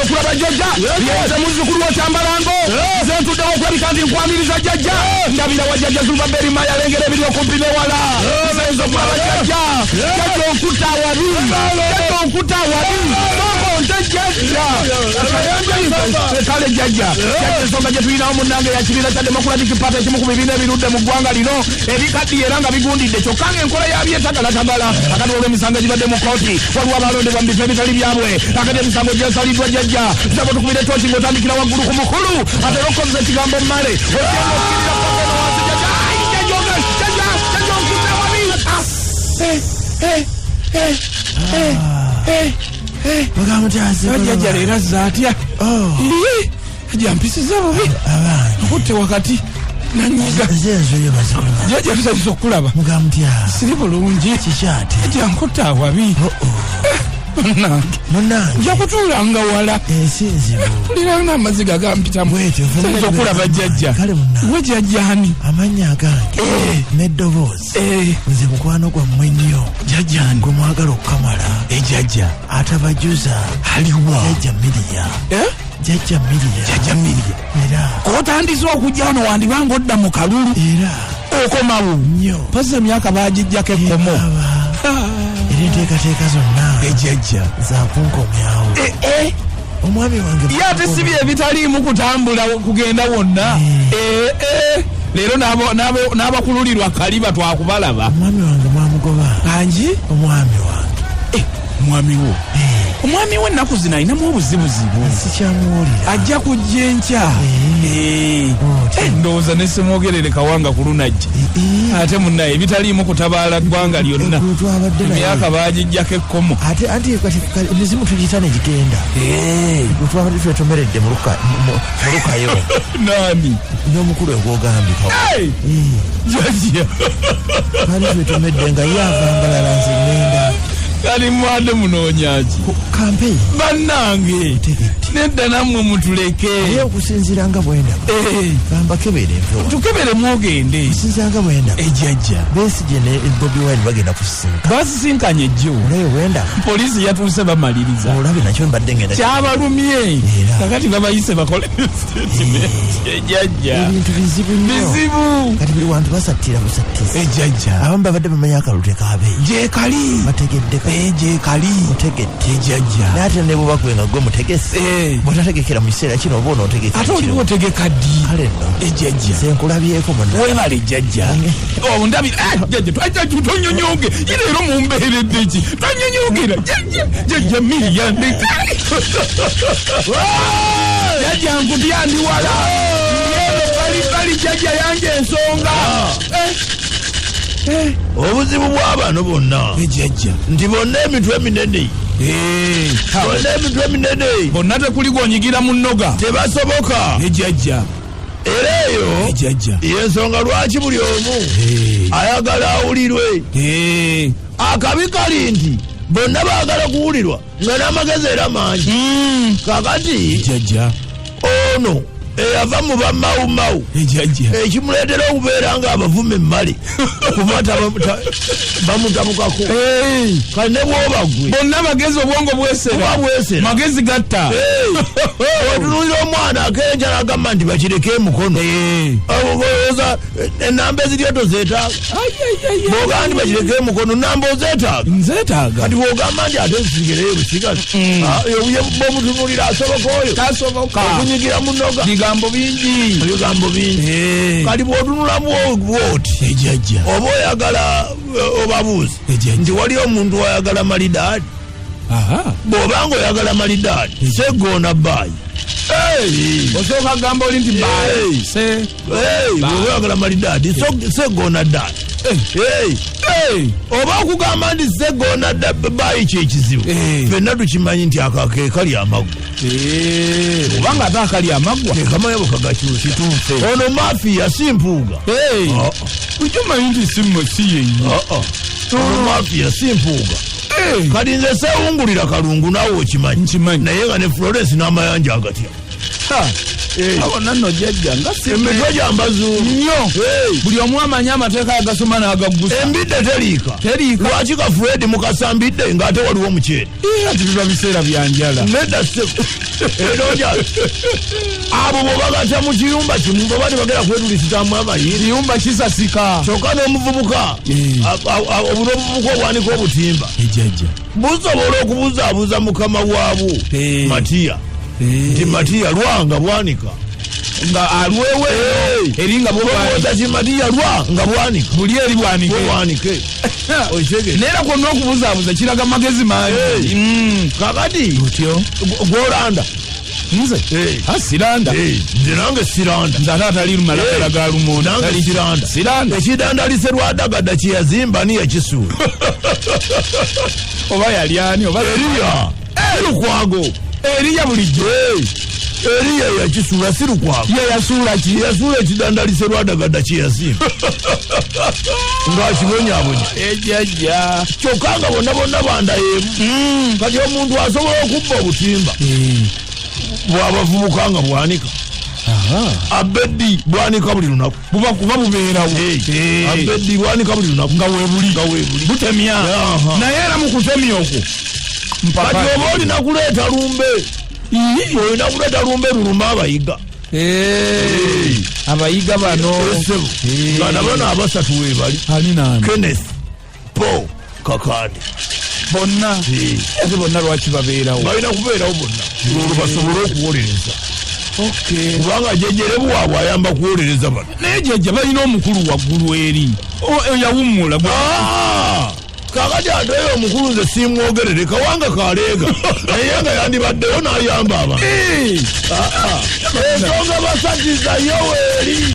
kulaba jjajja yeze muzukulu wa Kyambalango nze ntuddewo okulabika nti nkwamiriza jjajja ndabira wa jjajja Zulubaberi Maya alengera ebiri okumpi n'ewala nze okulaba jjajja jjajja onkuta awabi jjajja onkuta awabi nte jjajja kale jjajja ensonga gye tulinawo munnange ya kibiina kya Democratic Party ekimu ku bibiina ebirudde mu ggwanga lino ebikaddiye era nga bigundidde kyokka ng'enkola yabyo etagalatagala akati olw'emisango egibadde mu kooti waliwo abalondebwa mu bifo ebitali byabwe akati emisango gyesaliddwa jjajja sabo tukubire tooti ng'otandikira waggulu ku mukulu ate era okozesa ekigambo mmale ogenda okkirira pakeno wansi jjajja jjajja leero azza atya jampisiza bubi akutte wakati nanyiga jjajja tusanyusa okukulaba siri bulungi jankutte awabi munnange nja kutuulanga wala tulira n'amazzi gagampitamu tusanyusa okulaba jjajja gwe jjajjaani amannya agange n'eddoboozi nze mukwano gwammwe nnyo jjajjaani gwe mwagala okukamala ejjajja atabajuza aliwa jjajja Miriya jjajja Miriya era otandise okujja wano wandibanga odda mu kalulu era okomawo nnyo pasa emyaka baagijjako ekkomo era enteekateeka zonna ejjajja zakunkomyawo omwami wange ye ate si bye ebitaliimu kutambula kugenda wonna leero n'abakululirwa kaliba twakubalaba omwami wange mwamugoba angi omwami wange omwami wo omwami we ennaku zino alinamu obuzibuzibu sikyamuwulira ajja kujja enkya ndowooza ne semwogerere kawanga ku lunajja ate munnaye ebitaliimu kutabaala ggwanga lyonna emyaka baagijjako ekkomo ate emizimu tugiyita negigenda twabadde twetomeredde mu lukayo nani n'omukulu egwogambika jjajja twali twetomedde nga ye avangalala nze ngenda kali mwade munoonyaki kampeyi bannange nedda nammwe mutuleke naye okusinziira nga bwenda bambakebere enpewa tukebere mwogende okusinziira nga bwenda ejjajja Besigye ne Bobi Wine bagenda kusisinka basisinkanye jjo olayo wenda poliisi yatuuse bamaliriza olabe nakyo mbadde ngenda kyabalumye kakati babayise bakole statement ejjajja ebintu bizibu bizibu kati buli wantu basattira busattiza ejjajja abamu babadde bamanyi akalulu kabe gyekali bategeddeko gyekali otegedde ejjajja naye ate ne bwebagwe nga gwe mutegese bw'otategekera mu kiseera kino oba onootegeka ate oliwo otegeka ddi kale nno ejjajja senkulabyeko webala ejjajja ondabira jjajja tonyonyonge leero mumbeeredde ki tonyonyogera jjajja Miriya ndeka jjajja nkutya ndi wala bali jjajja yange ensonga obuzibu bw'abano bonna ejjajja nti bonna emitwe minene bonna emitwe minene bonna tekuli gonyigira mu nnoga tebasoboka ejjajja era eyo ejjajja yensonga lwaki buli omu ayagala awulirwe akabi kali nti bonna baagala kuwulirwa nga n'amagezi era mangi kakati ejjajja ono eyava mu bamawumawu ekimuleetera okubeera nga abavume emmale kuba bamutabukako kale ne bwobagwe bonna bagezi obwongo bwesera magezi gatta otunulira omwana akenja nagamba nti bakireke emukono oza enamba eziryo tozeetaaga bwogamba nti bakireke emukono namba ozeetaaga kati bwogamba nti ate nsigereyo busigazi bomutunulira asoboka oyo okunyigira mu nnoga bigambo bingi kati bw'otunula bwoti ejjajja oba oyagala obabuuzi nti wali omuntu oyagala malidaadi bw'obanga oyagala malidaadi segoona baayi osooka gamba oli nti bw'oba oyagala malidaadi segoona ddaadi oba okugamba nti segoona baayi kyekizibu fenna tukimanyi nti akake kali amaggwa obanga ate akali amaggwa kamayabo kagakyusa kituufe ono mafiya si mpuuga ukimanyi nti si yenyi ono mafiya si mpuuga kati nze seewungulira kalungu naawe okimanyi naye nga ne Florence n'amayanja agatya abo nanno jjajja nga emitwe gyambazu nnyo buli omu amanya amateeka agasoma n'agaggusa embidde teriika lwaki ka Fred mukasambidde ng'ate waliwo omuceere ati biba biseera byanjala nedda eroja abo bwebagata mu kiyumba kimu baba tebagera kwedulisizamu amayiri kiyumba kisasika kyokka n'omuvubuka obuvubuka obwanika obutimba ejjajja busobola okubuzaabuza mukama waabwo Matiya nti Matiya lwanga bwanika nga alwewe eri nga bwoza kimatiya lwa nga bwanika buli eri bwanike neera kwonna okubuzaabuza kiraga magezi mangi kakati otyo gwolanda nze siranda nze nange siranda nze ate atali lumalagala ga lumonde nange siranda ekidandalise lwadagadda kyeyazimba ni yakisuula oba yalyani oba eriya lukwago eriya bulijjo eriya yakisuula si lukwago yasuula ekidandalise lwadagadda kyeyazimba ng'akibonyabonya ejjajja kyokka nga bonna bandayeemu kati omuntu asobola okubba obutimba bwabavubuka nga bwanika abeddi bwanika buli lunaku buba kuba bubeerawo abeddi bwanika buli lunaku nga weebuli butemya naye era mu kutemya okwo kati oba olina kuleeta lumbe luluma abayiga abayiga bano nga nabano abasatu weebali Kenneth Paul Kakande bonna ate bonna lwaki babeerawo balina kubeerawo bonna olwo basobole okuwolereza kubanga jjejjere buwaabwe ayamba kuwolereza bano naye jjajja balina omukulu waggulu eri yawummula kakati ateyo omukulu nze simwogerere kawanga kaleega naye nga yandibaddeyo n'ayamba abantu ensonga basatiza yoweeri